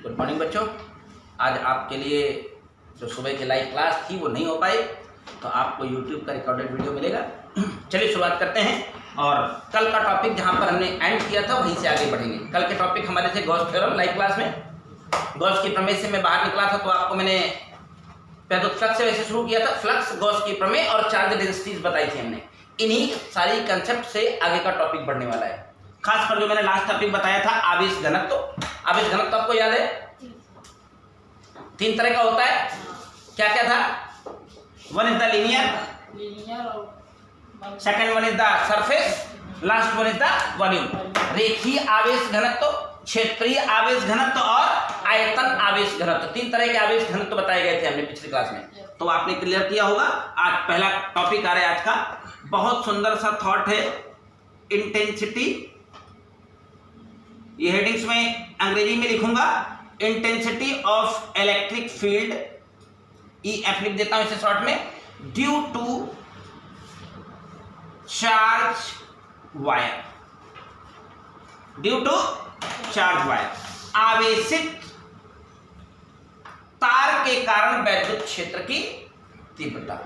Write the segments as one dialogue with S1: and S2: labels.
S1: Good morning बच्चों। आज आपके लिए जो सुबह की लाइव क्लास थी वो नहीं हो पाई, तो आपको YouTube का रिकॉर्डेड वीडियो मिलेगा। चलिए शुरुआत करते हैं, और कल का टॉपिक जहाँ पर हमने एंड किया था वहीं से आगे बढ़ेंगे। कल के टॉपिक हमारे थे गॉस थ्योरम। लाइव क्लास में गॉस की प्रमेय से मैं बाहर निकला था, तो आपको मैंने पहले तो फ्लक्स से वैसे शुरू किया था, फ्लक्स, गॉस की प्रमेय और चार्ज डेंसिटीज बताई थी हमने। इन्हीं सारी कंसेप्ट से आगे का टॉपिक बढ़ने वाला है। खासकर जो मैंने लास्ट टॉपिक बताया था आवेश घनत्व। आवेश घनत्व आपको याद है? 3 तरह का होता है। क्या क्या था? One is the linear, second one is the surface, last one is the volume. रेखीय आवेश घनत्व, क्षेत्रीय आवेश घनत्व और आयतन आवेश घनत्व। 3 तरह के आवेश घनत्व बताए गए थे हमने पिछली क्लास में, तो आपने क्लियर किया होगा। आज पहला टॉपिक आ रहा है आज का, बहुत सुंदर सा थॉट है, इंटेंसिटी। ये हेडिंग्स में अंग्रेजी में लिखूंगा, intensity of electric field, EF लिख देता हूं इसे शॉर्ट में, due to charge wire, due to charge wire. आवेशित तार के कारण वैद्युत क्षेत्र की तीव्रता।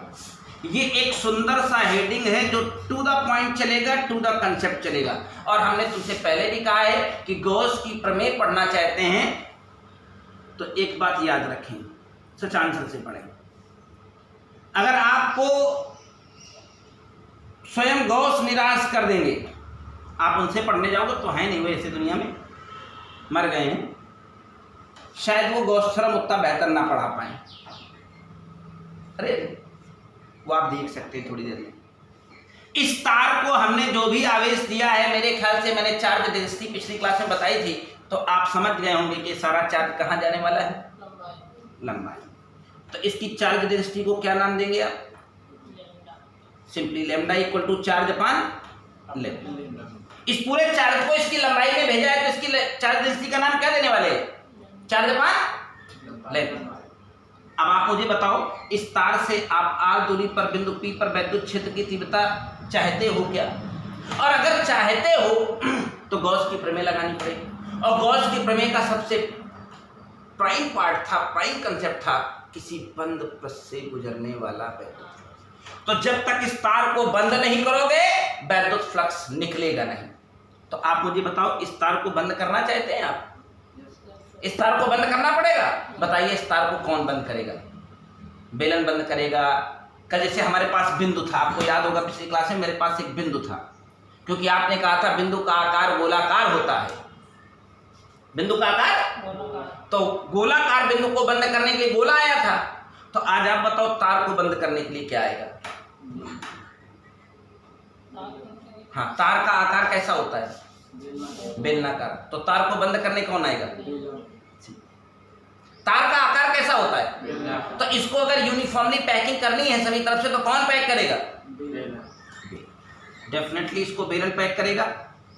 S1: ये एक सुंदर सा हेडिंग है जो टू द पॉइंट चलेगा, टू द कंसेप्ट चलेगा। और हमने तुमसे पहले भी कहा है कि गॉस की प्रमेय पढ़ना चाहते हैं तो एक बात याद रखें, सच आंसर से पढ़ें। अगर आपको स्वयं गॉस निराश कर देंगे, आप उनसे पढ़ने जाओगे तो है नहीं वो ऐसे दुनिया में, मर गए हैं, शायद वो गॉस थ्योरम उतना बेहतर ना पढ़ा पाए। अरे वो आप देख सकते हैं थोड़ी देर में। इस तार को हमने जो भी आवेश दिया है, मेरे ख्याल से मैंने चार्ज डेंसिटी पिछली क्लास में बताई थी, तो आप समझ गए होंगे कि सारा चार्ज कहाँ जाने वाला है, लंबाई। तो इसकी चार्ज डेंसिटी को क्या नाम देंगे आप? Simply lambda equal to charge upon lambda. इस पूरे चार्ज को इसकी लंबाई में भेजा है, तो इसकी चार्ज डेंसिटी का नाम क्या देने वाले? Charge upon lambda. अब आप मुझे बताओ, इस तार से आप r दूरी पर बिंदु P पर वैद्युत क्षेत्र की तीव्रता चाहते हो क्या? और अगर चाहते हो तो गॉस की प्रमेय लगानी पड़ेगी। और गॉस की प्रमेय का सबसे प्राइम पार्ट था, प्राइम कंसेप्ट था, किसी बंद पृष्ठ से गुजरने वाला वैद्युत। तो जब तक इस तार को बंद नहीं करोगे वैद्युत फ्लक्स निकलेगा नहीं। तो आप मुझे बताओ, इस तार को बंद करना चाहते हैं आप? इस तार को बंद करना पड़ेगा। बताइए इस तार को कौन बंद करेगा? बेलन बंद करेगा। कल जैसे हमारे पास बिंदु था, आपको याद होगा पिछली क्लास में मेरे पास एक बिंदु था, क्योंकि आपने कहा था बिंदु का आकार गोलाकार होता है। बिंदु का आकार, तो गोलाकार बिंदु को बंद करने के लिए गोला आया था। तो आज आप बताओ तार को बंद करने के लिए क्या आएगा? हाँ, तार का आकार कैसा होता है? बेलनाकार। तो तार को बंद करने कौन आएगा? तार का आकार कैसा होता है? तो इसको अगर यूनिफॉर्मली पैकिंग करनी है सभी तरफ से, तो कौन पैक करेगा? डेफिनेटली इसको बेलन पैक करेगा,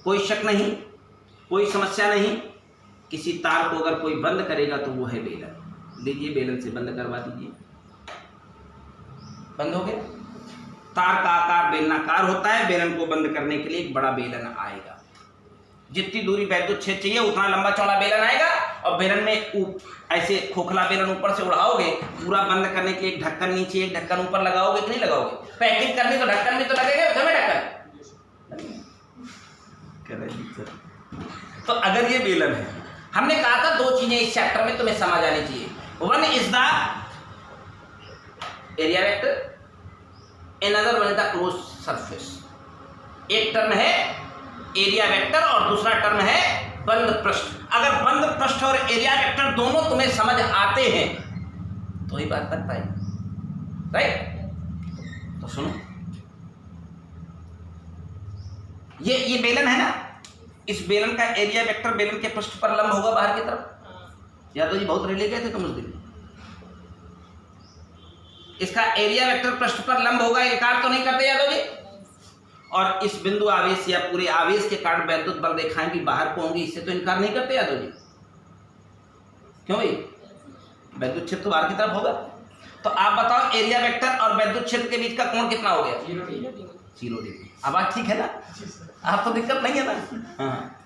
S1: कोई शक नहीं, कोई समस्या नहीं। किसी तार को अगर कोई बंद करेगा तो वो है बेलन। लीजिए बेलन से बंद करवा दीजिए, बंद हो गया। तार का आकार बेलनाकार होता है, बेलन को बंद करने के लिए एक बड़ा बेलन आएगा। जितनी दूरी वैद्युत क्षेत्र चाहिए उतना लंबा चौड़ा बेलन आएगा, और बेलन में ऐसे खोखला बेलन ऊपर से उड़ाओगे, पूरा बंद करने के लिए एक ढक्कन नीचे एक ढक्कन ऊपर लगाओगे कि नहीं लगाओगे? पैकिंग करनी तो ढक्कन भी तो लगेगा, घर में ढक्कन। तो अगर ये बेलन है, हमने कहा था 2 चीजें इस चैप्टर में तुम्हें समझ आनी चाहिए। One is the area vector, another one is the close surface. एक टर्म है एरिया वेक्टर और दूसरा टर्म है बंद पृष्ठ। अगर बंद पृष्ठ और एरिया वेक्टर दोनों तुम्हें समझ आते हैं तो ही बात बन पाएगी, राइट? तो सुनो, ये बेलन है ना, इस बेलन का एरिया वेक्टर बेलन के पृष्ठ पर लंब होगा बाहर की तरफ। यादव जी बहुत रेले गए थे तुम उस दिन। इसका एरिया वेक्टर पृष्ठ पर लंब होगा, इनकार तो नहीं करते यादव जी? और इस बिंदु आवेश या पूरे आवेश के कारण वैद्युत बल रेखाएं भी बाहर को होंगी, इससे तो इनकार नहीं करते यादव जी? क्यों भाई? वैद्युत क्षेत्र तो बाहर की तरफ होगा। तो आप बताओ एरिया वेक्टर और वैद्युत क्षेत्र के बीच का कोण कितना हो गया? 0 डिग्री। आवाज ठीक है ना? आपको दिक्कत नहीं है ना? हाँ।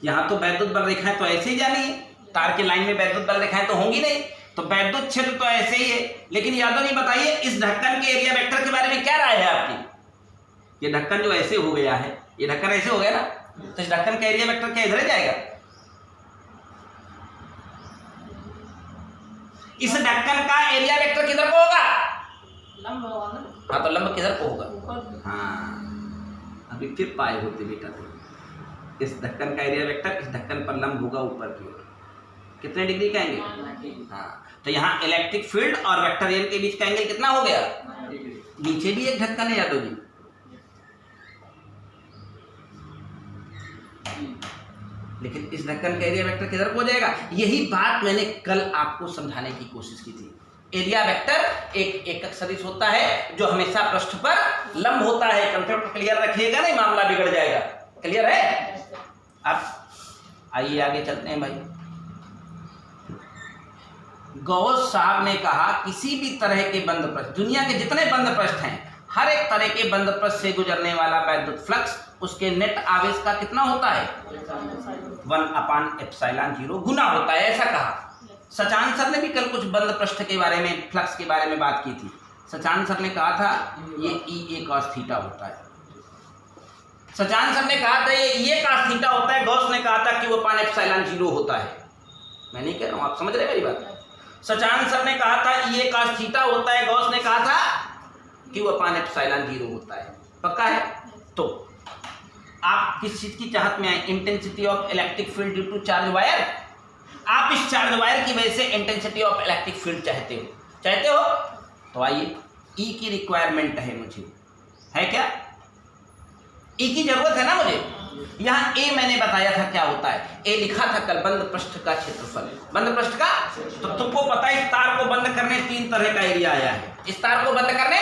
S1: यहाँ तो वैद्युत बल रेखाएं तो ऐसे ही जानी है, तार के लाइन में वैद्युत बल रेखाएं तो होंगी नहीं, तो वैद्युत क्षेत्र तो ऐसे ही है। लेकिन यादव जी बताइए, इस ढक्कन के एरिया वेक्टर के बारे में क्या राय है आपकी? ये ढक्कन जो ऐसे हो गया है, ये ढक्कन ऐसे हो गया ना, तो इस ढक्कन का एरिया वेक्टर क्या इधर ही जाएगा? इस ढक्कन का एरिया वेक्टर किधर को होगा?
S2: लंब होगा ना।
S1: हाँ, तो लंब किधर को होगा?
S2: ऊपर।
S1: हाँ, अभी फिर पाए होते बेटा, तो इस ढक्कन का एरिया वेक्टर इस ढक्कन पर लंब होगा ऊपर की ओर। कितने डिग्री का एंगल? हाँ, तो यहाँ इलेक्ट्रिक फील्ड और वेक्टोरियल के बीच का एंगल कितना हो गया? नीचे भी एक ढक्कन है यादव जी, लेकिन इस ढक्कन का एरिया वेक्टर किधर को हो जाएगा? यही बात मैंने कल आपको समझाने की कोशिश की थी। एरिया वेक्टर एक एकक सदिश होता है जो हमेशा पृष्ठ पर लंब होता है। कंसेप्ट क्लियर रखिएगा, नहीं मामला बिगड़ जाएगा। क्लियर है? अब आइए आगे चलते हैं भाई। गौस साहब ने कहा किसी भी तरह के बंद पृष्ठ, दुनिया के जितने बंद पृष्ठ हैं, हर एक तरह के बंद पृष्ठ से गुजरने वाला वैद्युत फ्लक्स उसके नेट आवेश का कितना होता है? 1/ε0 गुना होता है, ऐसा कहा। सचान सर ने भी कल कुछ बंद पृष्ठ के बारे में, फ्लक्स के बारे में बात की थी। सचान सर ने कहा था ये E cos थीटा होता है। सचान सर ने कहा था ये cos थीटा होता है। गौस ने कहा था Q/ε0 होता है। मैं नहीं कह रहा हूं, आप समझ रहे मेरी बात। सचान सर ने कहा था ये cos थीटा होता है, गौस ने कहा था Q/ε0 होता है। पक्का है? तो आप किस चीज की चाहत में आए? Intensity of electric field due to charge wire. आप इस चार्ज वायर की वजह से इंटेंसिटी ऑफ इलेक्ट्रिक फील्ड चाहते हो, तो आइए E की रिक्वायरमेंट है मुझे, है क्या? E की जरूरत है ना मुझे। यहाँ A मैंने बताया था क्या होता है, A लिखा था कल, बंद पृष्ठ का क्षेत्रफल। बंद पृष्ठ का, तो तुमको पता है इस तार को बंद करने 3 तरह का एरिया आया है। इस तार को बंद करने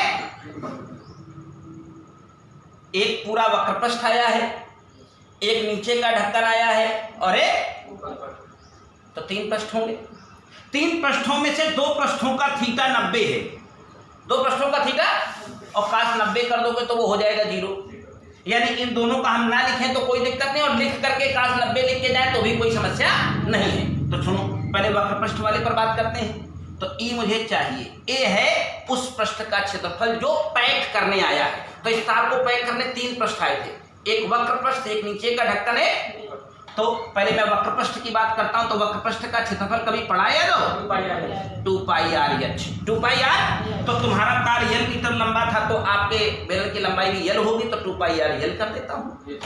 S1: एक पूरा वक्र पृष्ठ आया है, एक नीचे का ढक्कन आया है, और एक ऊपर। तो 3 पृष्ठ होंगे। 3 पृष्ठों में से 2 पृष्ठों का थीटा 90 है। 2 पृष्ठों का थीटा और cos 90 कर दोगे तो वो हो जाएगा 0। यानी इन दोनों का हम ना लिखें तो कोई दिक्कत नहीं, और लिख करके cos 90 लिख के जाए तो भी कोई समस्या नहीं है। तो सुनो, पहले वक्र पृष्ठ वाले पर बात करते हैं। तो E मुझे चाहिए, A है उस पृष्ठ का क्षेत्रफल जो पैक करने आया है। तो इस तार को पैक करने 3 पृष्ठ आए थे, एक वक्र पृष्ठ, एक नीचे का ढक्कन है। तो पहले मैं वक्र पृष्ठ की बात करता हूं। तो वक्र पृष्ठ का क्षेत्रफल कभी पढ़ा है? 2πr। 2πr, तो तुम्हारा तार L मीटर लंबा था, तो आपके बेलन की लंबाई भी L होगी, तो 2πr L कर देता हूं।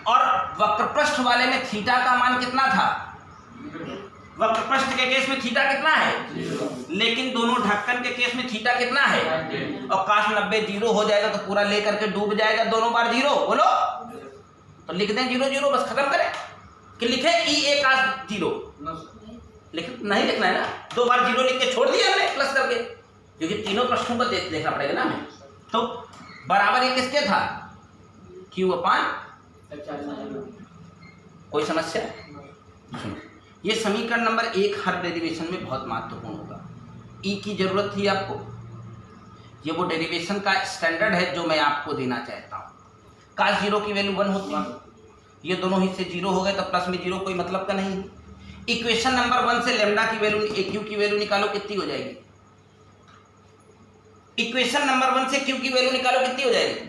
S1: और वक्र पृष्ठ वाले में थीटा का मान कितना था? वक्र पृष्ठ के केस में थीटा कितना है? लेकिन दोनों ढक्कन के केस में थीटा कितना है? और cos 90 0 हो जाएगा, तो पूरा लेकर के डूब जाएगा दोनों बार 0। बोलो, तो लिख दें 0 0, बस खत्म करें। कि लिखे E cos 0, लेकिन नहीं लिखना है ना, 2 बार 0 लिख के छोड़ दिया हमने प्लस करके, क्योंकि तीनों पृष्ठों को देखना पड़ेगा ना हमें। तो बराबर ये किसके था? Q/, कोई समस्या? ये समीकरण नंबर 1 हर डेरिवेशन में बहुत महत्वपूर्ण होगा। E की जरूरत थी आपको, ये वो डेरिवेशन का स्टैंडर्ड है जो मैं आपको देना चाहता हूँ। cos 0 की वैल्यू 1 होती है, ये दोनों हिस्से 0 हो गए, तो प्लस में 0 कोई मतलब का नहीं है। इक्वेशन नंबर 1 से लैम्डा की वैल्यू, Q की वैल्यू निकालो, कितनी हो जाएगी? इक्वेशन नंबर 1 से Q की वैल्यू निकालो, कितनी हो जाएगी?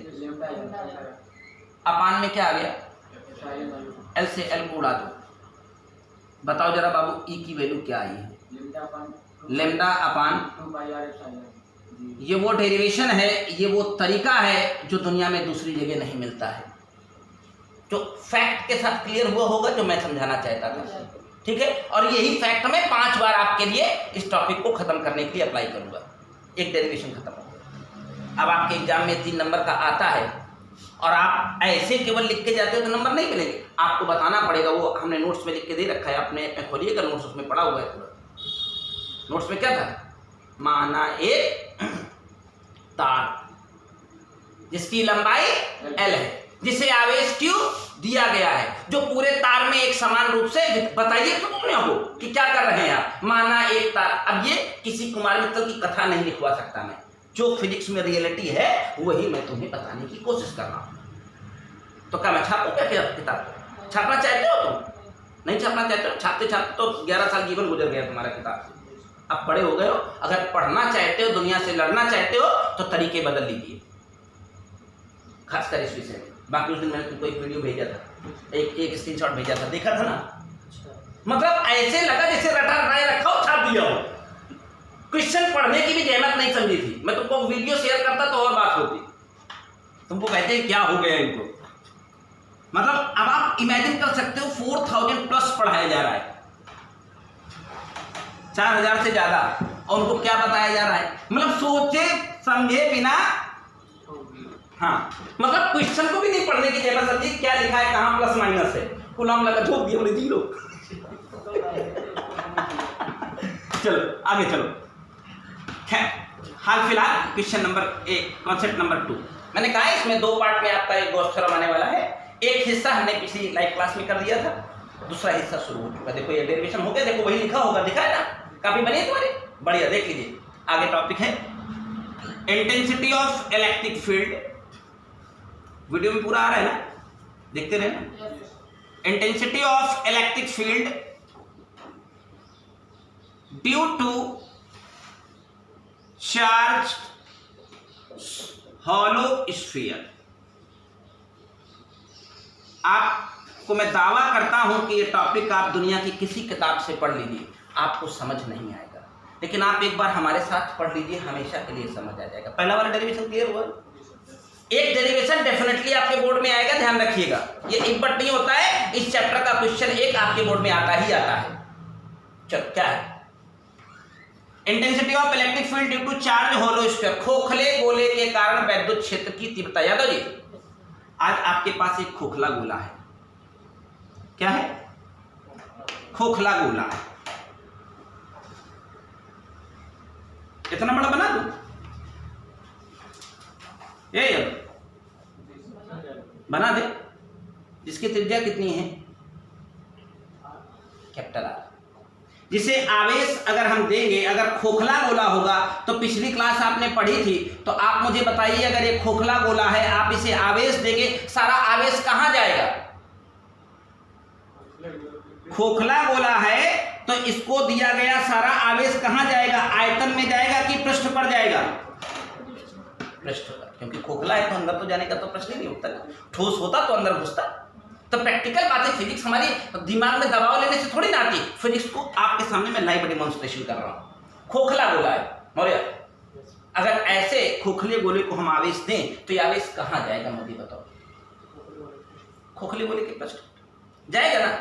S1: अपान में क्या आ गया? L से L को उड़ा दो। बताओ जरा बाबू, E की वैल्यू क्या आई है? लैम्डा अपान, ये वो डेरिवेशन है, ये वो तरीका है जो दुनिया में दूसरी जगह नहीं मिलता है, जो फैक्ट के साथ क्लियर हुआ होगा, जो मैं समझाना चाहता था। ठीक है, और यही फैक्ट मैं 5 बार आपके लिए इस टॉपिक को खत्म करने के लिए अप्लाई करूंगा। एक डेरिवेशन खत्म होगा। अब आपके एग्जाम में 3 नंबर का आता है, और आप ऐसे केवल लिख के जाते हो तो नंबर नहीं मिलेंगे, आपको बताना पड़ेगा। वो हमने नोट्स में लिख के दे रखा है, अपने खोलिएगा नोट्स, उसमें पढ़ा हुआ है पूरा। नोट्स में क्या था? माना एक तार जिसकी लंबाई L है, जिसे आवेश Q दिया गया है, जो पूरे तार में एक समान रूप से, बताइए तो तुमने हो कि क्या कर रहे हैं आप। माना एक तार, अब ये किसी कुमार मित्तल की कथा नहीं लिखवा सकता मैं, जो फिजिक्स में रियलिटी है वही मैं तुम्हें बताने की कोशिश कर रहा हूं। तो क्या मैं छापूं क्या किताब? छापना चाहते हो तुम? नहीं छापना चाहते हो, छापते छापते तो 11 साल जीवन गुजर गया तुम्हारा किताब से। अब बड़े हो गए हो, अगर पढ़ना चाहते हो, दुनिया से लड़ना चाहते हो तो तरीके बदल लीजिए, खासकर इस विषय में। बाकी उस दिन मैंने तुमको एक वीडियो भेजा था, एक स्क्रीनशॉट भेजा था, देखा था ना? मतलब ऐसे लगा जैसे रटा रटाए रखा हो, छाप दिया हो। क्वेश्चन पढ़ने की भी जहमत नहीं समझी थी। मैं तुमको वीडियो शेयर करता तो और बात होती। तुमको कहते हैं क्या हो गया इनको। मतलब अब आप इमेजिन कर सकते हो 4000 प्लस पढ़ाया जा रहा है, 4000 से ज्यादा, और उनको क्या बताया जा रहा है? मतलब सोचे समझे बिना, हाँ, मतलब क्वेश्चन को भी नहीं पढ़ने की जहमत समझी, क्या लिखा है, कहाँ प्लस माइनस है, गुलाम लगा झोंक दिया हमने 0। चलो आगे चलो। खैर, हाल फिलहाल क्वेश्चन नंबर 1, कॉन्सेप्ट नंबर 2। मैंने कहा इसमें 2 पार्ट में आपका एक गोश्त आने वाला है। एक हिस्सा हमने पिछली लाइव क्लास में कर दिया था, दूसरा हिस्सा शुरू हो चुका। देखो ये डेरिवेशन हो गया, देखो वही लिखा होगा, दिखा है ना, काफी बनी है तुम्हारी, बढ़िया, देख लीजिए। आगे टॉपिक है intensity of electric field. Video में पूरा आ रहा है ना, देखते रहे ना। Intensity of electric field due to charge hollow sphere. आपको मैं दावा करता हूं कि ये टॉपिक आप दुनिया की किसी किताब से पढ़ लीजिए, आपको समझ नहीं आएगा, लेकिन आप एक बार हमारे साथ पढ़ लीजिए, हमेशा के लिए समझ आ जाएगा। पहला वाला डेरिवेशन क्लियर हुआ? एक डेरिवेशन डेफिनेटली आपके बोर्ड में आएगा, ध्यान रखिएगा। ये एक बार नहीं होता है, इस चैप्टर का क्वेश्चन एक आपके बोर्ड में आता ही आता है। चलो क्या है? Intensity of electric field due to charge hollow sphere. खोखले गोले के कारण वैद्युत क्षेत्र की तीव्रता। यादव जी, आज आपके पास एक खोखला गोला है। क्या है? खोखला गोला है। इतना बड़ा बना दूं? ये बना दे। जिसकी त्रिज्या कितनी है? Capital R. जिसे आवेश अगर हम देंगे, अगर खोखला गोला होगा, तो पिछली क्लास आपने पढ़ी थी, तो आप मुझे बताइए, अगर ये खोखला गोला है, आप इसे आवेश देंगे, सारा आवेश कहां जाएगा? खोखला गोला है तो इसको दिया गया सारा आवेश कहां जाएगा? आयतन में जाएगा कि पृष्ठ पर जाएगा? पृष्ठ पर, क्योंकि खोखला है तो अंदर तो जाने का तो प्रश्न ही नहीं उठता। ठोस होता तो अंदर घुसता। तो प्रैक्टिकल बातें, फिजिक्स हमारी दिमाग में दबाव लेने से थोड़ी ना आती। फिजिक्स को आपके सामने मैं लाइव डेमोन्स्ट्रेशन कर रहा हूं। खोखला गोला है मौर्य, अगर ऐसे खोखले गोले को हम आवेश दें तो ये आवेश कहां जाएगा? मोदी बताओ। खोखले गोले के पृष्ठ जाएगा ना।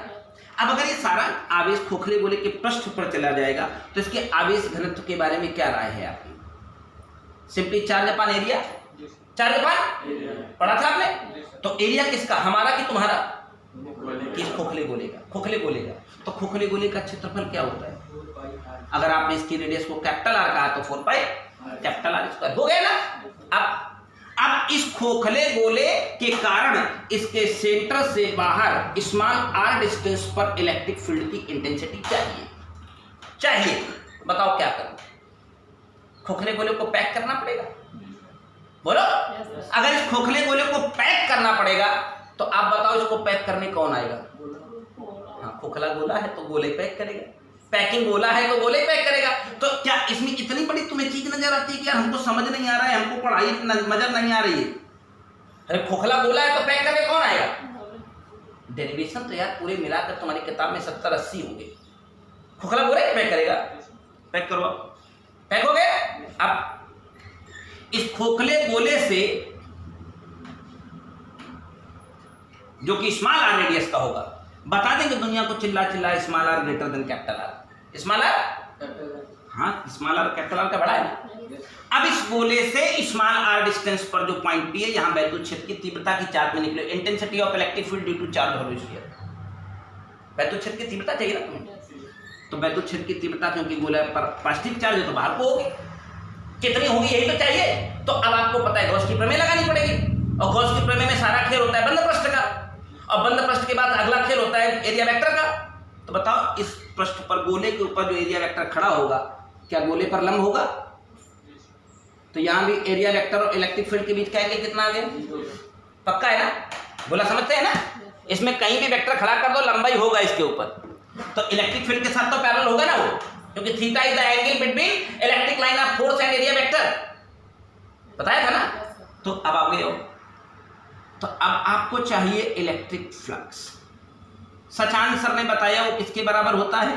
S1: अब अगर ये सारा आवेश खोखले गोले के पृष्ठ पर चला जाएगा तो इसके आवेश घनत्व के बारे में क्या राय है आपकी? Simply charge upon area. Charge upon पढ़ा था आपने? तो एरिया किसका, हमारा कि तुम्हारा? किस खोखले गोले का? खोखले गोले का। तो खोखले गोले का क्षेत्रफल क्या होता है? अगर आपने इसकी रेडियस को कैपिटल आर कहा तो 4 पाई कैपिटल आर स्क्वायर हो गया ना। अब इस खोखले गोले के कारण इसके सेंटर से बाहर स्मॉल आर डिस्टेंस पर इलेक्ट्रिक फील्ड की इंटेंसिटी चाहिए। बताओ क्या करूं? खोखले गोले को पैक करना पड़ेगा, बोलो। अगर इस खोखले गोले को पैक करना पड़ेगा तो आप बताओ इसको पैक करने कौन आएगा? हाँ, खोखला गोला है तो गोले पैक करेगा, पैकिंग गोला है तो गोले पैक करेगा। तो क्या इसमें इतनी बड़ी तुम्हें चीज नजर आती है कि यार हमको समझ नहीं आ रहा है, हमको पढ़ाई नजर नहीं आ रही है? अरे खोखला गोला है तो पैक करने कौन आएगा? डेरिवेशन तो यार पूरे मिलाकर तुम्हारी किताब में 70-80 होंगे। खोखला गोला पैक करेगा, पैक करो, पैक हो गए। अब इस खोखले गोले से जो कि स्मॉल आर रेडियस का होगा, बता देंगे दुनिया को चिल्ला चिल्ला, small R greater than capital R. Small R, हाँ, स्मॉल आर कैपिटल आर का बड़ा है ना। अब इस गोले से स्मॉल आर डिस्टेंस पर जो पॉइंट पी है, यहां वैद्युत क्षेत्र की तीव्रता की चार्ट में निकले। Intensity of electric field due to charge hollow sphere. वैद्युत क्षेत्र की तीव्रता चाहिए ना तुम्हें, तो वैद्युत क्षेत्र की तीव्रता क्योंकि गोला पर पॉजिटिव चार्ज है तो बाहर को होगी, कितनी होगी यही तो चाहिए। तो अब आपको पता है गॉस की प्रमेय लगानी पड़ेगी, और गॉस की प्रमेय में सारा खेल होता है बंद पृष्ठ का, और बंद पृष्ठ के बाद अगला खेल होता है एरिया वेक्टर का। तो बताओ इस पृष्ठ पर गोले के ऊपर जो एरिया वेक्टर खड़ा होगा, क्या गोले पर लंब होगा? तो यहां भी एरिया वेक्टर और इलेक्ट्रिक फील्ड के बीच क्या एंगल कितना आ गया? पक्का है ना? बोला समझते हैं ना? इसमें कहीं भी वेक्टर खड़ा कर दो लंबाई होगा इसके ऊपर, तो इलेक्ट्रिक फील्ड के साथ तो पैरेलल होगा ना वो, क्योंकि theta is the angle between electric line of force and area vector, बताया था ना। तो अब आगे आओ, तो अब आपको चाहिए इलेक्ट्रिक फ्लक्स। सचान सर ने बताया वो किसके बराबर होता है,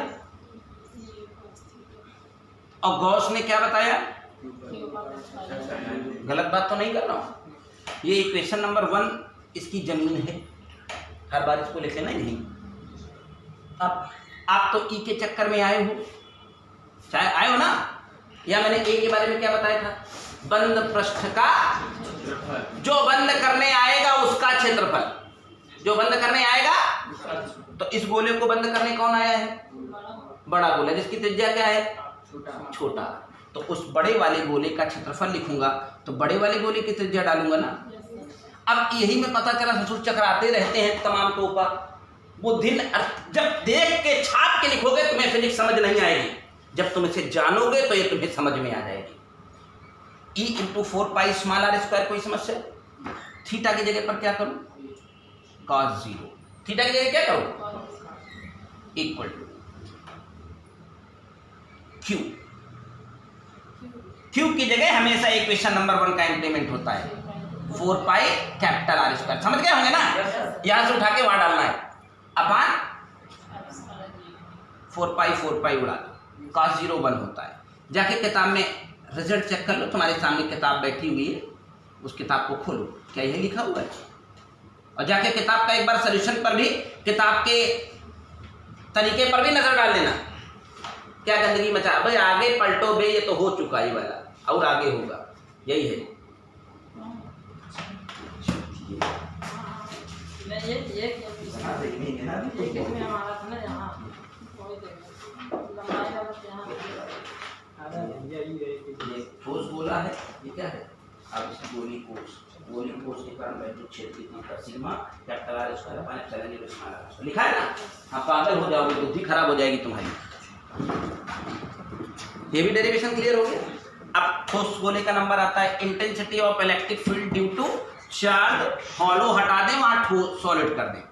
S1: और गॉस ने क्या बताया, गलत बात तो नहीं कर रहा हूं, ये इक्वेशन नंबर 1 इसकी जमीन है, हर बार इसको लिख लेना नहीं। अब आप तो ई के चक्कर में आए हो, चाहे आए हो ना, या मैंने ए के बारे में क्या बताया था, बंद पृष्ठ का जो बंद करने आएगा उसका क्षेत्रफल, जो बंद करने आएगा, तो इस गोले को बंद करने कौन आया है, बड़ा गोला, जिसकी त्रिज्या क्या है, छोटा, तो उस बड़े वाले गोले का क्षेत्रफल लिखूंगा, तो बड़े वाले गोले की त्रिज्या डालूंगा ना। अब यही में पता चला ससुर चक्राते रहते हैं तमाम टोपा, बुद्धि जब देख के छाप के लिखोगे तुम्हें फिजिक्स समझ नहीं आएगी, जब तुम इसे जानोगे तो ये तुम्हें समझ में आ जाएगी। E into 4 small r square, कोई समस्या, थीटा की जगह पर क्या करूं, cos 0, थीटा की जगह क्या करूं, इक्वल टू Q, Q की जगह हमेशा इक्वेशन नंबर 1 का इंप्लीमेंट होता है 4 पाई कैपिटल R स्क्वायर, समझ गए होंगे ना, यहां से उठा के वहां डालना है, अपान 4 पाई उड़ा दो, cos 0 1 होता है। जाके किताब में रिजल्ट चेक कर लो, तुम्हारे सामने किताब बैठी हुई है, उस किताब को खोलो, क्या यही लिखा हुआ है, और जाके किताब का एक बार सॉल्यूशन पर भी, किताब के तरीके पर भी नजर डाल लेना, क्या गंदगी मचा, भाई आगे पलटो बे, ये तो हो चुका है वाला, और आगे होगा, यही है। ठोस गोला है, ये क्या है, अब इसकी गोली कोस के कारण वैद्युत क्षेत्र की sigma capital R square upon epsilon 0 small r लिखा है ना, हाँ पागल हो जाओगे, बुद्धि खराब हो जाएगी तुम्हारी। ये भी डेरिवेशन क्लियर हो गया। अब ठोस गोले का नंबर आता है intensity of electric field due to charge, hollow हटा दें, वहां सॉलिड कर दें।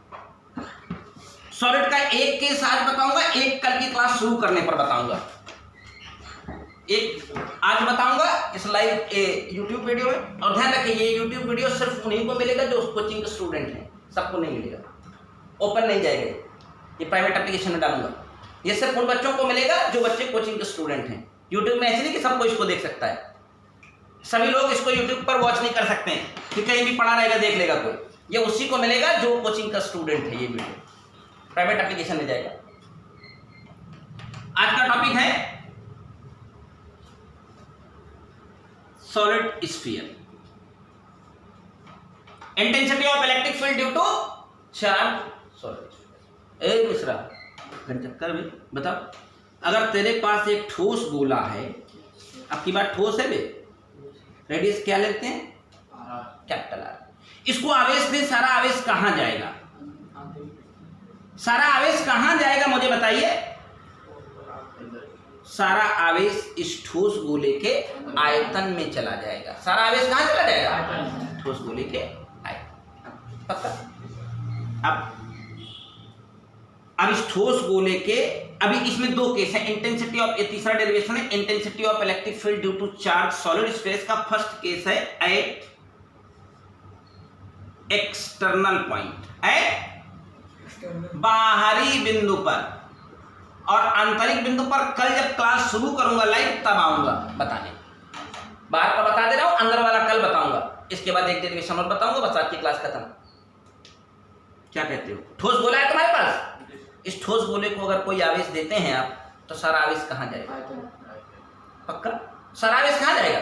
S1: सॉलिड का एक केस आज बताऊंगा, एक कल की क्लास शुरू करने पर बताऊंगा, एक आज बताऊंगा इस लाइव यूट्यूब वीडियो में। और ध्यान रखिए ये यूट्यूब वीडियो सिर्फ उन्हीं को मिलेगा जो कोचिंग के स्टूडेंट हैं, सबको नहीं मिलेगा, ओपन नहीं जाएगा, ये प्राइवेट एप्लीकेशन में डालूंगा, ये सिर्फ उन बच्चों को मिलेगा जो बच्चे कोचिंग के स्टूडेंट हैं। यूट्यूब में ऐसे नहीं कि सबको इसको देख सकता है, सभी लोग इसको यूट्यूब पर वॉच नहीं कर सकते हैं कि कहीं भी पढ़ा रहेगा देख लेगा कोई, ये उसी को मिलेगा जो कोचिंग का स्टूडेंट है, ये वीडियो प्राइवेट एप्लीकेशन में जाएगा। आज का टॉपिक है solid sphere, intensity of electric field due to charge solid. ए मिश्रा चक्कर में बताओ, अगर तेरे पास एक ठोस गोला है, आपकी बात ठोस है बे, रेडियस क्या लेते हैं, कैपिटल R, इसको आवेश दे, सारा आवेश कहां जाएगा, सारा आवेश कहां जाएगा मुझे बताइए, सारा आवेश इस ठोस गोले के आयतन में चला जाएगा, सारा आवेश कहां चला जाएगा, ठोस गोले के आयतन, पक्का। अब इस ठोस गोले के, अभी इसमें दो केस है, इंटेंसिटी ऑफ, ये तीसरा डेरिवेशन है, intensity of electric field due to charge solid space का फर्स्ट केस है एट एक्सटर्नल पॉइंट, एट बाहरी बिंदु पर, और आंतरिक बिंदु पर कल जब क्लास शुरू करूंगा लाइव तब आऊंगा बताने, बाहर का बता दे रहा हूं, अंदर वाला कल बताऊंगा, इसके बाद एक डेरिवेशन और बताऊंगा, बस आज की क्लास खत्म। क्या कहते हो, ठोस गोला है तुम्हारे पास, इस ठोस गोले को अगर कोई आवेश देते हैं आप, तो सारा आवेश कहां जाएगा, पक्का सारा आवेश कहां जाएगा,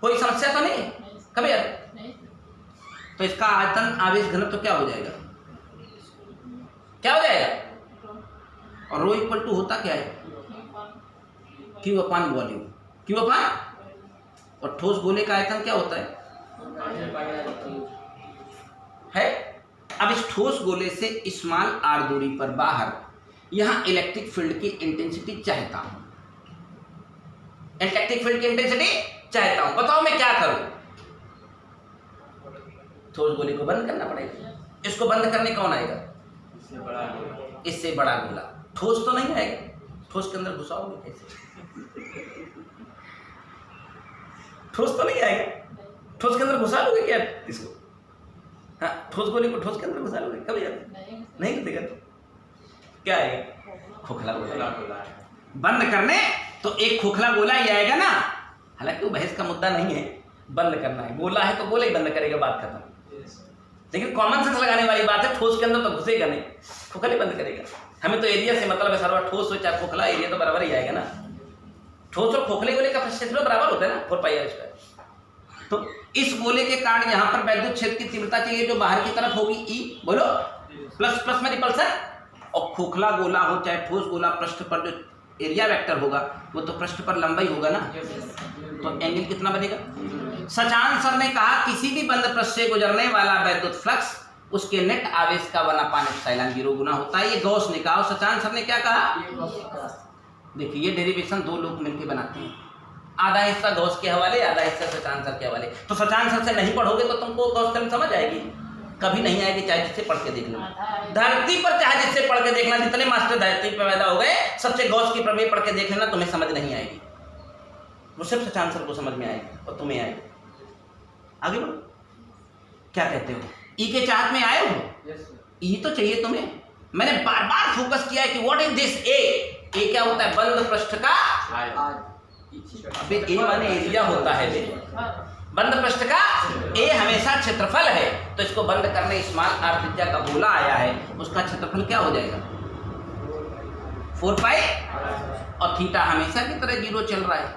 S1: कोई समस्या तो नहीं कभी, तो इसका आयतन आवेश घनत्व तो क्या हो जाएगा, क्या हो जाएगा, और रो इक्वल टू होता क्या है, Q अपान वॉल्यूम, Q अपान, और ठोस गोले का आयतन क्या होता है? अब इस ठोस गोले से स्मॉल r दूरी पर बाहर यहां इलेक्ट्रिक फील्ड की इंटेंसिटी चाहता हूं, इलेक्ट्रिक फील्ड की इंटेंसिटी चाहता हूं, बताओ मैं क्या करूं, ठोस गोले को बंद करना पड़ेगा, इसको बंद करने कौन आएगा?
S3: इससे बड़ा गोला।
S1: इससे बड़ा गोला। ठोस तो नहीं आएगा, ठोस के अंदर घुसाओगे कैसे? ठोस तो नहीं आएगा, ठोस के अंदर घुसा लोगे क्या इसको? हाँ, ठोस गोले को ठोस के अंदर घुसा लोगे कभी? नहीं घुसेगा तो क्या आएगा? खोखला गोला। बंद करने तो एक खोखला गोला ही आएगा ना। हालांकि वो बहस का मुद्दा नहीं है, बंद करना है। गोला है तो गोला ही बंद करेगा, बात खत्म। लेकिन कॉमन सेंस लगाने वाली बात है, ठोस के अंदर तो घुसेगा नहीं, खोखला ही बंद करेगा। हमें तो एरिया से मतलब है, सर्वा ठोस हो चाहे खोखला, एरिया तो बराबर ही आएगा ना। ठोस और खोखले गोले का क्षेत्र बराबर होता है ना, 4 पाई। तो इस गोले के कारण यहाँ पर वैद्युत क्षेत्र की तीव्रता चाहिए जो बाहर की तरफ होगी ई, बोलो, प्लस प्लस में रिपल्सन। और खोखला गोला हो चाहे ठोस गोला, पृष्ठ पर जो एरिया वेक्टर होगा वो तो पृष्ठ पर लंबाई होगा ना, तो एंगल कितना बनेगा? सचान सर ने कहा किसी भी बंद पृष्ठ से गुजरने वाला वैद्युत फ्लक्स उसके नेट आवेश का 1/ε0 गुना होता है। ये गॉस ने कहा। और सचान सर ने क्या कहा? देखिए ये डेरिवेशन 2 लोग मिलकर बनाते हैं, आधा हिस्सा गॉस के हवाले, आधा हिस्सा सचान सर के हवाले। तो सचान सर से नहीं पढ़ोगे तो तुमको गॉस थ्योरम समझ आएगी? कभी नहीं आएगी, चाहे जिससे पढ़ के देख लो। धरती पर चाहे जिससे पढ़ के देखना, जितने मास्टर धरती पर पैदा हो गए सबसे गॉस की प्रमेय पढ़ के देख लेना, तुम्हें समझ नहीं आएगी। वो सिर्फ सचान सर को समझ में आएगी और तुम्हें आएगी। आगे बढ़ो, क्या कहते हो? ई के चाहत में आए हो? ई तो चाहिए तुम्हें। मैंने बार बार फोकस किया है कि व्हाट इज दिस ए। ए क्या होता है? बंद पृष्ठ का। अबे ए माने एरिया होता है बे। बंद पृष्ठ का ए हमेशा क्षेत्रफल है। तो इसको बंद करने स्मॉल आर त्रिज्या का गोला आया है, उसका क्षेत्रफल क्या हो जाएगा? 4 पाई। और थीटा हमेशा की तरह 0 चल रहा है।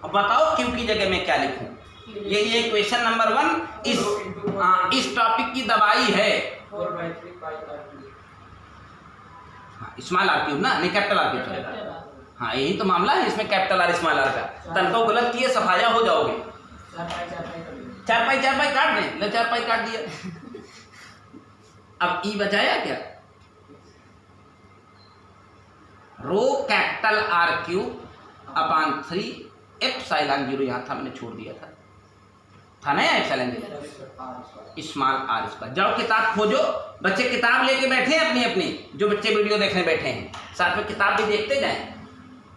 S1: अब बताओ क्यू की जगह मैं क्या लिखूं? ये क्वेश्चन नंबर 1 इस टॉपिक की दवाई है। स्मॉल आर क्यूब ना, नहीं कैपिटल आर क्यूब। हाँ यही तो मामला है इसमें, कैपिटल आर स्मॉल आर का। तनको गलत किए सफाया हो जाओगे। 4 पाई काट दें, ले 4 पाई काट दिया। अब ई बचाया क्या? रो कैपिटल आर क्यूब अपान 3 ε0। यहाँ था, मैंने छोड़ दिया था ना ε0 स्मॉल आर स्क्वायर। जाओ किताब खोजो, बच्चे किताब लेके बैठे हैं अपनी अपनी, जो बच्चे वीडियो देखने बैठे हैं साथ में किताब भी देखते जाएं।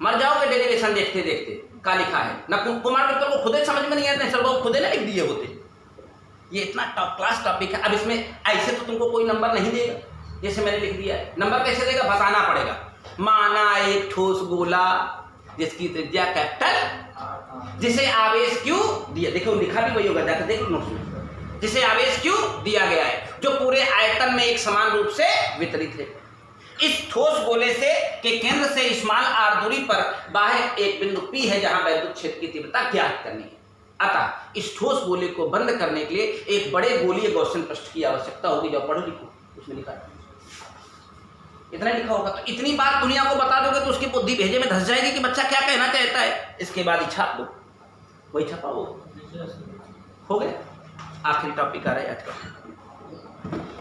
S1: मर जाओगे डेरिवेशन देखते देखते। का लिखा है ना कुमार मित्र को खुद ही समझ में नहीं आता, सर वो खुद ही ना लिख दिए होते। ये इतना टॉप क्लास टॉपिक है। अब इसमें ऐसे तो तुमको कोई नंबर नहीं देगा, जैसे मैंने लिख दिया है। नंबर कैसे देगा? बताना पड़ेगा। माना एक ठोस गोला जिसकी त्रिज्या कैपिटल, जिसे आवेश क्यू दिया, देखो लिखा भी वही होगा, जाकर देख लो नोट्स में, जिसे आवेश क्यू दिया गया है जो पूरे आयतन में एक समान रूप से वितरित है। इस ठोस गोले से के केंद्र से स्मॉल आर दूरी पर बाहर एक बिंदु पी है जहां वैद्युत क्षेत्र की तीव्रता ज्ञात करनी है। अतः इस ठोस गोले को बंद करने के लिए एक बड़े गोलीय गॉसियन पृष्ठ की आवश्यकता होगी। जो पढ़ो लिखो उसमें लिखा है, इतना लिखा होगा। तो इतनी बात दुनिया को बता दोगे तो उसकी बुद्धि भेजे में धस जाएगी कि बच्चा क्या कहना चाहता है। इसके बाद ही छाप दो, वही छपा हो गया। आखिरी टॉपिक आ रहा है आज का,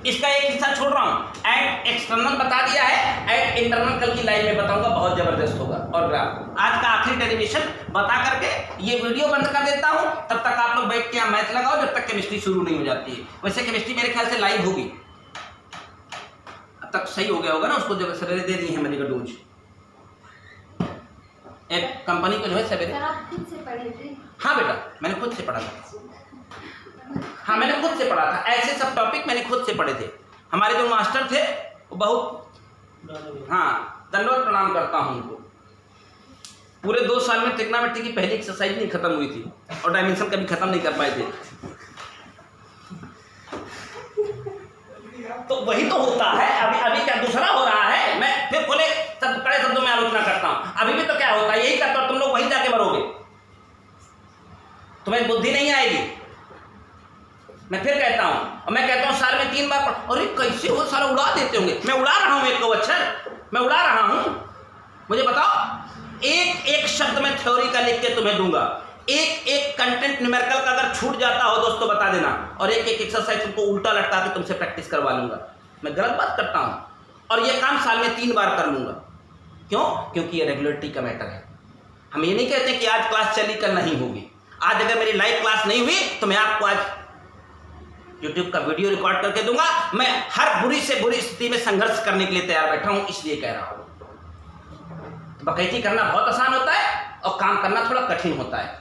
S1: इसका एक हिस्सा छोड़ रहा हूं। एट एक्सटर्नल बता दिया है, एट इंटरनल कल की लाइन में बताऊंगा, बहुत जबरदस्त होगा। और ग्राफ आज का आखिरी डेरिवेशन बता करके ये वीडियो बंद कर देता हूं। तब तक आप लोग बैठ के यहाँ मैथ लगाओ जब तक केमिस्ट्री शुरू नहीं हो जाती है। वैसे केमिस्ट्री मेरे ख्याल से लाइव होगी, अब तक सही हो गया होगा ना। उसको जब सवेरे दे दी है मैंने का डोज, एक कंपनी को जो है सवेरे।
S4: आप खुद से पढ़े थे?
S1: हाँ बेटा मैंने खुद से पढ़ा था। हाँ मैंने खुद से पढ़ा था, ऐसे सब टॉपिक मैंने खुद से पढ़े थे। हमारे जो मास्टर थे वो बहुत, हाँ दंडवत प्रणाम करता हूँ उनको। पूरे 2 साल में ट्रिग्नोमेट्री की पहली एक्सरसाइज नहीं खत्म हुई थी और डायमेंशन कभी खत्म नहीं कर पाए थे। तो वही तो होता है। अभी क्या दूसरा हो रहा है? मैं फिर बोले कड़े शब्दों में आलोचना करता हूँ। अभी भी तो क्या होता है, यही करता, तुम लोग वहीं जाके मरोगे, तुम्हें बुद्धि नहीं आएगी। मैं फिर कहता हूं, और मैं कहता हूं साल में 3 बार पढ़। अरे कैसे वो सारा उड़ा देते होंगे? मैं उड़ा रहा हूं एक को अक्षर, मैं उड़ा रहा हूं। मुझे बताओ, एक एक शब्द मैं थ्योरी का लिख के तुम्हें दूंगा, एक एक कंटेंट न्यूमेरिकल का अगर छूट जाता हो दोस्तों बता देना, और एक एक एक्सरसाइज तुमको उल्टा लटका के तुमसे प्रैक्टिस करवा लूंगा। मैं गलत बात करता हूं, और ये काम साल में 3 बार कर लूंगा। क्यों? क्योंकि ये रेगुलरिटी का मैटर है। हम ये नहीं कहते कि आज क्लास चली कल नहीं होगी। आज अगर मेरी लाइव क्लास नहीं हुई तो मैं आपको आज यूट्यूब का वीडियो रिकॉर्ड करके दूंगा। मैं हर बुरी से बुरी स्थिति में संघर्ष करने के लिए तैयार बैठा हूं, इसलिए कह रहा हूं। बकैती करना बहुत आसान होता है और काम करना थोड़ा कठिन होता है,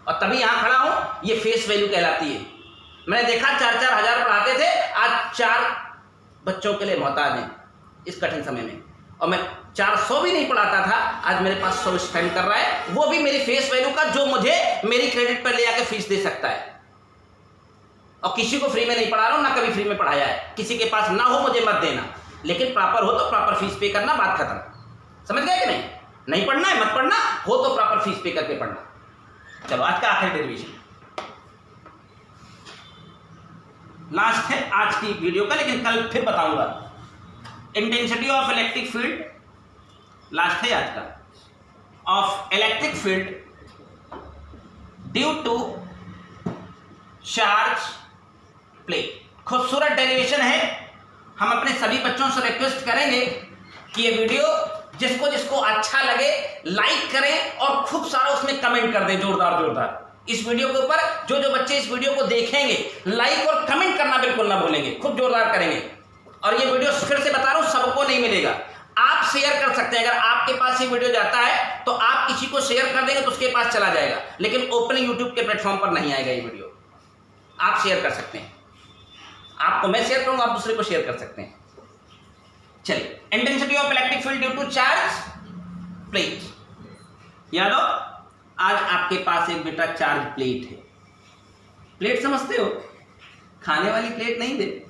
S1: और तभी यहां खड़ा हूं। ये फेस वैल्यू कहलाती है। मैंने देखा 4-4 हज़ार पढ़ाते थे, आज 4 बच्चों के लिए मोहताज हैं इस कठिन समय में, और मैं 400 भी नहीं पढ़ाता था, आज मेरे पास 100 स्पेंड कर रहा है, वो भी मेरी फेस वैल्यू का, जो मुझे मेरी क्रेडिट पर ले आके फीस दे सकता है। और किसी को फ्री में नहीं पढ़ा रहा हूं, ना कभी फ्री में पढ़ाया है। किसी के पास ना हो मुझे मत देना, लेकिन प्रॉपर हो तो प्रॉपर फीस पे करना, बात खत्म। समझ गए कि नहीं? नहीं पढ़ना है मत पढ़ना, हो तो प्रॉपर फीस पे करके पढ़ना। चलो आज का आखिरी डेरिवेशन लास्ट है आज की वीडियो का, लेकिन कल फिर बताऊंगा। Intensity of electric field last है आज का, of electric field due to charge plate. खूबसूरत डेरिवेशन है। हम अपने सभी बच्चों से रिक्वेस्ट करेंगे कि ये वीडियो जिसको जिसको अच्छा लगे लाइक करें और खूब सारा उसमें कमेंट कर दें, जोरदार जोरदार। इस वीडियो के ऊपर जो जो बच्चे इस वीडियो को देखेंगे लाइक और कमेंट करना बिल्कुल ना भूलेंगे, खूब जोरदार करेंगे। और ये वीडियो फिर से बता रहा हूं, सबको नहीं मिलेगा। आप शेयर कर सकते हैं, अगर आपके पास ये वीडियो जाता है तो आप किसी को शेयर कर देंगे तो उसके पास चला जाएगा, लेकिन ओपन यूट्यूब के प्लेटफॉर्म पर नहीं आएगा ये वीडियो। आप शेयर कर सकते हैं, आपको मैं शेयर करूंगा, आप दूसरे को शेयर कर सकते हैं। चलिए, intensity of electric field due to charge plate. याद हो, आज आपके पास एक बेटा चार्ज प्लेट है। प्लेट समझते हो, खाने वाली प्लेट नहीं दे।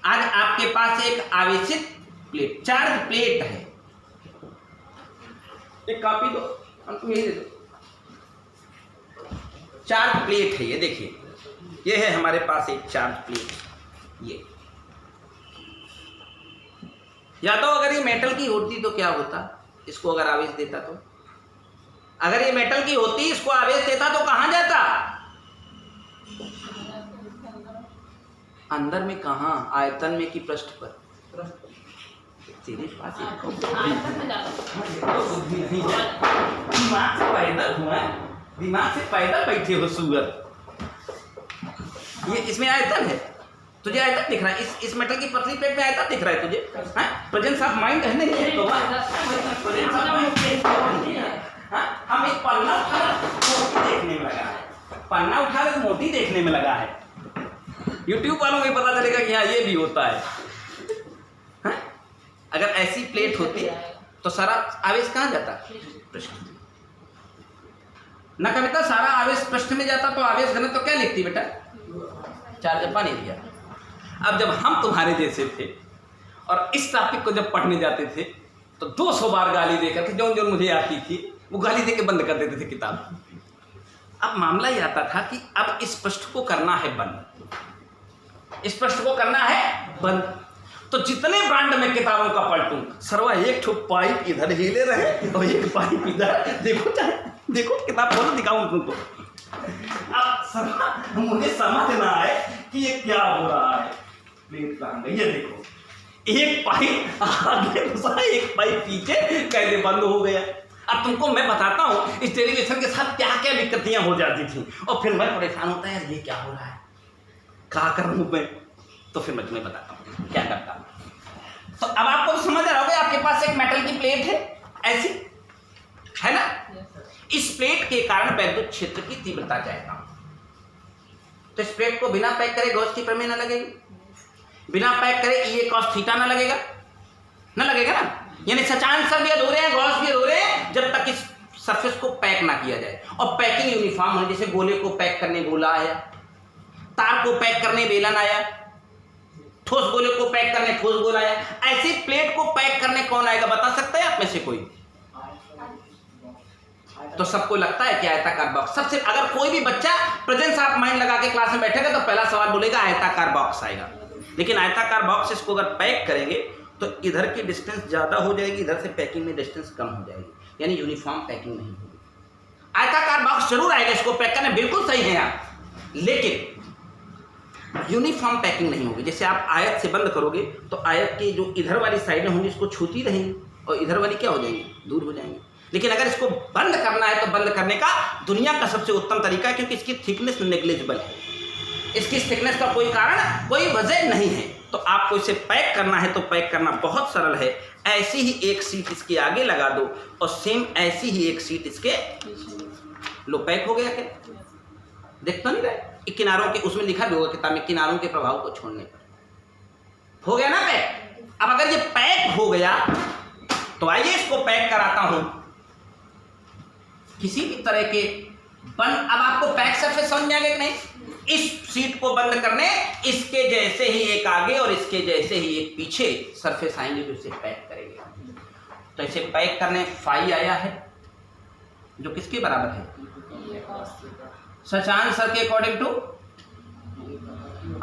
S1: आज आपके पास एक आवेशित प्लेट, चार्ज प्लेट है। एक कॉपी दो, हमको यही दे दो। चार्ज प्लेट है ये, देखिए ये है हमारे पास एक चार्ज प्लेट। ये या तो अगर ये मेटल की होती तो क्या होता, इसको अगर आवेश देता तो, अगर ये मेटल की होती इसको आवेश देता तो कहां जाता? अंदर में कहां? आयतन में कि पृष्ठ पर? तेरे पास दिमाग से पैदा हुआ, दिमाग से पैदा बैठे हो सुअर। ये इसमें आयतन है, तुझे आयतन दिख रहा है, इस मेटल की पतली प्लेट में आयतन दिख रहा है तुझे? प्रेजेंस ऑफ माइंड है नहीं है तो हम एक पन्ना उठा मोटी देखने में लगा है, पन्ना उठा के मोटी देखने में लगा है। यूट्यूब वालों को पता चलेगा कि हाँ ये भी होता है। अगर ऐसी प्लेट होती तो सारा आवेश कहाँ जाता? पृष्ठ में। न कविता सारा आवेश पृष्ठ में जाता तो आवेश घनत्व तो क्या लिखती बेटा? चार्ज पानी दिया। अब जब हम तुम्हारे जैसे थे और इस टॉपिक को जब पढ़ने जाते थे तो 200 बार गाली देकर के जो मुझे आती थी वो गाली देके बंद कर देते थे किताब। अब मामला ये आता था कि अब इस पृष्ठ को करना है बंद, इस पृष्ठ को करना है बंद। तो जितने ब्रांड में किताबों का पलटूं, सरवा एक ठो पाइप इधर हिले रहे और एक पाइप इधर, देखो चाहे देखो किताब खोलो दिखाऊं तुमको। अब सरवा मुझे समझ ना आए कि ये क्या हो रहा है। प्लेट कहाँ गई? ये देखो, एक पाइप आगे घुसा, एक पाइप पीछे, कैसे बंद हो गया। अब तुमको मैं बताता हूँ इस डेरिवेशन के साथ क्या क्या दिक्कतियां हो जाती थी, और फिर मैं परेशान होता है यार ये क्या हो रहा है, क्या करूँ मैं। तो फिर मैं तुम्हें बताता हूँ क्या करता हूँ। तो अब आपको तो समझ रहा होगा, आपके पास एक मेटल की प्लेट है ऐसी, है ना? इस प्लेट के कारण वैद्युत क्षेत्र की तीव्रता जाएगा। तो इस प्लेट को बिना पैक करे गॉस की प्रमेय ना लगेगी, बिना पैक करे ये कॉस थीटा ना लगेगा, ना लगेगा ना। यानी सचान सब भी अधूरे हैं, गॉस भी अधूरे हैं जब तक इस सरफेस को पैक ना किया जाए। और पैकिंग यूनिफॉर्म होनी, जैसे गोले को पैक करने गोला आया, तार को पैक करने बेलन आया, ठोस गोले को पैक करने ठोस गोला आया, ऐसी प्लेट को पैक करने कौन आएगा बता सकता है आप में से कोई? तो सबको लगता है कि आयताकार बॉक्स। सबसे अगर कोई भी बच्चा प्रेजेंस ऑफ माइंड लगा के क्लास में बैठेगा तो पहला सवाल बोलेगा आयताकार बॉक्स आएगा। लेकिन आयताकार बॉक्स इसको अगर पैक करेंगे तो इधर की डिस्टेंस ज़्यादा हो जाएगी, इधर से पैकिंग में डिस्टेंस कम हो जाएगी, यानी यूनिफॉर्म पैकिंग नहीं होगी। आयताकार बॉक्स जरूर आएगा, इसको पैक करना बिल्कुल सही है आप, लेकिन यूनिफॉर्म पैकिंग नहीं होगी। जैसे आप आयत से बंद करोगे तो आयत की जो इधर वाली साइडें होंगी इसको छूती रहेंगी और इधर वाली क्या हो जाएंगी? दूर हो जाएंगी। लेकिन अगर इसको बंद करना है तो बंद करने का दुनिया का सबसे उत्तम तरीका है, क्योंकि इसकी थिकनेस नेग्लिजिबल है, इसकी थिकनेस का कोई कारण, कोई वजह नहीं है। तो आपको इसे पैक करना है तो पैक करना बहुत सरल है। ऐसी ही एक सीट इसके आगे लगा दो और सेम ऐसी ही एक सीट इसके, लो पैक हो गया। क्या देख तो नहीं रहे, किनारों के, उसमें लिखा भी होगा किताब में, किनारों के प्रभाव को छोड़ने पर हो गया ना पैक। अब अगर ये पैक हो गया तो आइए इसको पैक कराता हूं किसी भी तरह के बंद। अब आपको पैक सरफेस समझ में आ गया कि नहीं? इस सीट को बंद करने इसके जैसे ही एक आगे और इसके जैसे ही एक पीछे सरफेस आएंगे जो इसे पैक करेंगे। तो इसे पैक करने फाई आया है जो किसके बराबर है? शशांक सर के अकॉर्डिंग टू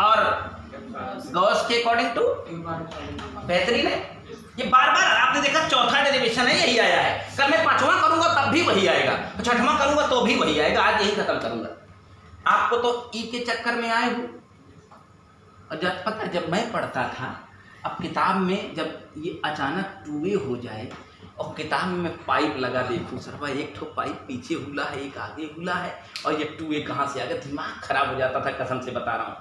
S1: और गॉस के अकॉर्डिंग टू। बेहतरीन है। ये बार बार आपने देखा चौथा डेरिवेशन है, यही आया है। कल मैं पांचवा करूंगा तब भी वही आएगा, छठवां करूंगा तो भी वही आएगा। आज यही खत्म करूंगा। आपको तो ई के चक्कर में आए हूं। और जब पता, जब मैं पढ़ता था, अब किताब में जब ये अचानक 2A हो जाए और किताब में मैं पाइप लगा देखूं, सर भाई एक ठो पाइप पीछे हुला है, एक आगे हुला है, और ये 2A कहाँ से आ गया? दिमाग खराब हो जाता था, कसम से बता रहा हूँ।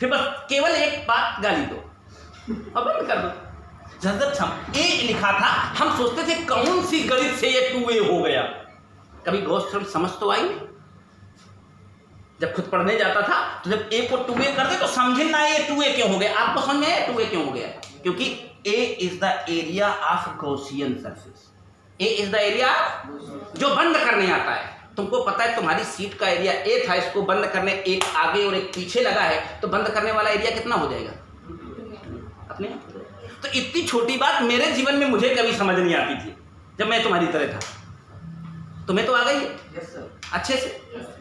S1: फिर बस केवल एक बात गाली दो और बंद कर दो। जब हम ए लिखा था हम सोचते थे कौन सी गणित से ये 2A हो गया। कभी गौर थोड़ी समझ तो आई नहीं। जब खुद पढ़ने जाता था तो जब ए को 2A कर दे तो समझे ना ये 2A क्यों हो गया। आपको समझ में आया 2A क्यों हो गया? क्योंकि A is the area of Gaussian surface. A is the area जो बंद करने आता है। तुमको पता है तुम्हारी सीट का एरिया A था, इसको बंद करने एक आगे और एक पीछे लगा है, तो बंद करने वाला एरिया कितना हो जाएगा अपने? तो इतनी छोटी बात मेरे जीवन में मुझे कभी समझ नहीं आती थी जब मैं तुम्हारी तरह था। तुम्हें तो आ गई है अच्छे से।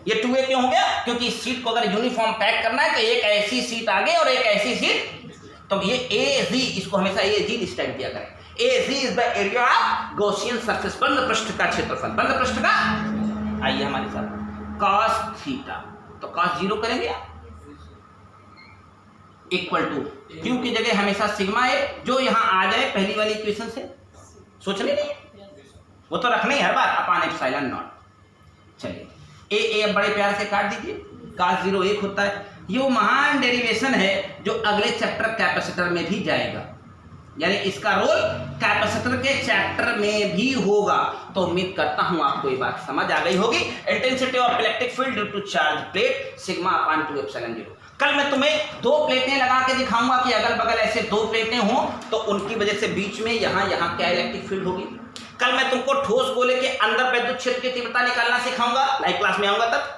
S1: ये 2A क्यों हो गया? क्योंकि इस सीट को अगर यूनिफॉर्म पैक करना है तो एक ऐसी सीट आगे और एक ऐसी सीट, तो ये AZ, इसको हमेशा AZ स्टैंड किया करें। AZ is the area of Gaussian surface, बंद पृष्ठ का क्षेत्रफल। बंद पृष्ठ का, आइए हमारे साथ, cos थीटा, तो cos 0 करेंगे आप, इक्वल टू क्यू की जगह हमेशा सिग्मा है, जो यहां आ जाए पहली वाली इक्वेशन से। सोचने नहीं, वो तो रखना ही हर बार, अपान एप्सिलॉन नॉट। चलिए ए बड़े प्यार से काट दीजिए। cos 0 1 होता है। ये वो महान डेरिवेशन है जो अगले चैप्टर कैपेसिटर में भी जाएगा, यानी इसका रोल कैपेसिटर के चैप्टर में भी होगा। तो उम्मीद करता हूं आपको ये बात समझ आ गई होगी। Intensity of electric field due to charge plate sigma upon 2 epsilon 0। कल मैं तुम्हें 2 प्लेटें लगा के दिखाऊंगा कि अगल बगल ऐसे 2 प्लेटें हों तो उनकी वजह से बीच में यहाँ क्या इलेक्ट्रिक फील्ड होगी। कल मैं तुमको ठोस गोले के अंदर विद्युत क्षेत्र की तीव्रता निकालना सिखाऊंगा, लाइव क्लास में आऊंगा तब।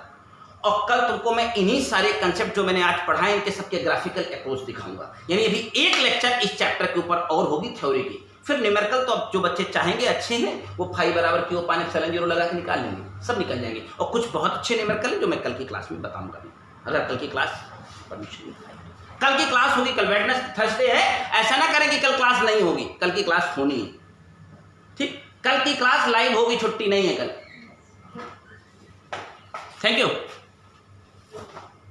S1: और कल तुमको मैं इन्हीं सारे कंसेप्ट जो मैंने आज पढ़ाए इनके सबके ग्राफिकल अप्रोच दिखाऊंगा। यानी अभी एक लेक्चर इस चैप्टर के ऊपर और होगी थ्योरी की। फिर न्यूमेरिकल तो अब जो बच्चे चाहेंगे अच्छे हैं वो फाई बराबर क्यू अपान एप्सिलॉन 0 लगा के निकाल लेंगे, सब निकल जाएंगे। और कुछ बहुत अच्छे न्यूमेरिकल हैं जो मैं कल की क्लास में बताऊंगा। अगर कल की क्लास परमिशन, कल की क्लास होगी, कल वेडनेसडे थर्सडे है, ऐसा ना करें कि कल क्लास नहीं होगी, कल की क्लास होनी है। ठीक, कल की क्लास लाइव होगी, छुट्टी नहीं है कल। Thank you.